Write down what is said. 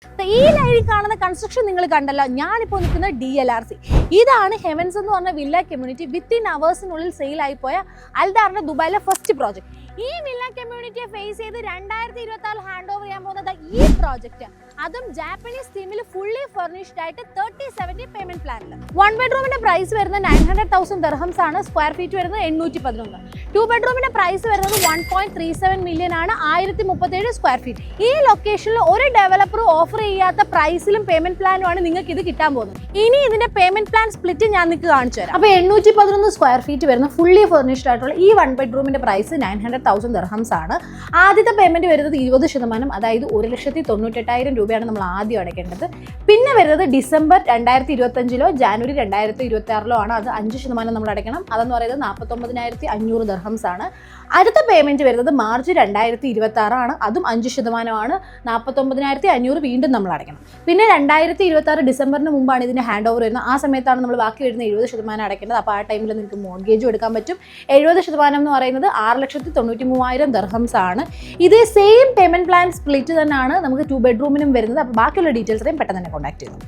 ഈ ലൈനിൽ കാണുന്ന കൺസ്ട്രക്ഷൻ നിങ്ങൾ കണ്ടല്ലോ, ഞാനിപ്പോൾ നിൽക്കുന്ന DLRC. ഇതാണ് ഹെവൻസ് എന്ന് പറഞ്ഞ വില്ല കമ്മ്യൂണിറ്റി വിത്തിൻ അവേഴ്സിനുള്ളിൽ സെയിൽ ആയി പോയ അൽദാറിന്റെ ദുബായിലെ ഫസ്റ്റ് പ്രോജക്റ്റ്. ഈ വില്ല കമ്മ്യൂണിറ്റിയെ ഫേസ് ചെയ്ത് 2026 ഹാൻഡ് ഓവർ ചെയ്യാൻ പോകുന്നത് ഈ പ്രോജക്റ്റ്, അതും ജാപ്പനീസ് തീമിൽ ഫുള്ളി ഫർണിഷ്ഡ് ആയിട്ട് 30/70 പേയ്മെന്റ് പ്ലാനിൽ. 1 ബെഡ്റൂമിന്റെ പ്രൈസ് വരുന്നത് 900,000 ദിർഹംസ് ആണ്. സ്ക്വയർ ഫീറ്റ് വരുന്നത് 811. 2 ബെഡ്റൂമിന്റെ പ്രൈസ് വരുന്നത് 1.37 മില്യൺ ആണ്, 1037 സ്ക്വയർ ഫീറ്റ്. ഈ ലൊക്കേഷനിൽ ഒരു ഡെവലപ്പറും ഓഫർ ചെയ്യാത്ത പ്രൈസിലും പേയ്മെന്റ് പ്ലാനുമാണ് നിങ്ങൾക്ക് ഇത് കിട്ടാൻ പോകുന്നത്. ഇനി ഇതിന്റെ പേയ്മെന്റ് പ്ലാൻ സ്പ്ലിറ്റ് ഞാൻ നിങ്ങൾക്ക് കാണിച്ചു തരാം. അപ്പോൾ 811 സ്ക്വയർ ഫീറ്റ് വരുന്ന ഫുള്ളി ഫർണിഷ്ഡ് ആയിട്ടുള്ള ഈ 1 ബെഡ്റൂമിന്റെ പ്രൈസ് 900,000 ദിർഹംസ് ആണ്. ആദ്യത്തെ പേയ്മെന്റ് വരുന്നത് 20%, അതായത് 1,98,000 രൂപയാണ് നമ്മൾ ആദ്യം അടയ്ക്കേണ്ടത്. പിന്നെ വരുന്നത് ഡിസംബർ 2025 ജാനുവരി 2026 ആണ്. അത് 5% നമ്മൾ അടയ്ക്കണം. അതെന്ന് പറയുന്നത് 49,500 ദിർഹംസ് ആണ്. അടുത്ത പേയ്മെന്റ് വരുന്നത് മാർച്ച് 2026 ആണ്. അതും 5% ആണ്. 49,500 വീണ്ടും നമ്മൾ അടയ്ക്കണം. പിന്നെ 2026 ഡിസംബറിന് മുമ്പാണ് ഇതിന്റെ ഹാൻഡ് ഓവർ വരുന്നത്. ആ സമയത്താണ് നമ്മൾ ബാക്കി വരുന്ന 70% അടയ്ക്കേണ്ടത്. അപ്പോൾ ആ ടൈമിൽ നിങ്ങൾക്ക് മോർഗേജും എടുക്കാൻ പറ്റും. 70% എന്ന് പറയുന്നത് 6,93,000 ദിർഹംസ് ആണ്. ഇത് സെയിം പേയ്മെന്റ് പ്ലാൻ സ്പ്ലിറ്റ് തന്നെയാണ് നമുക്ക് 2 ബെഡ്റൂമിനും വരുന്നത്. അപ്പോൾ ബാക്കിയുള്ള ഡീറ്റെയിൽസ് പെട്ടെന്ന് തന്നെ കോൺടാക്ട് ചെയ്യുന്നു.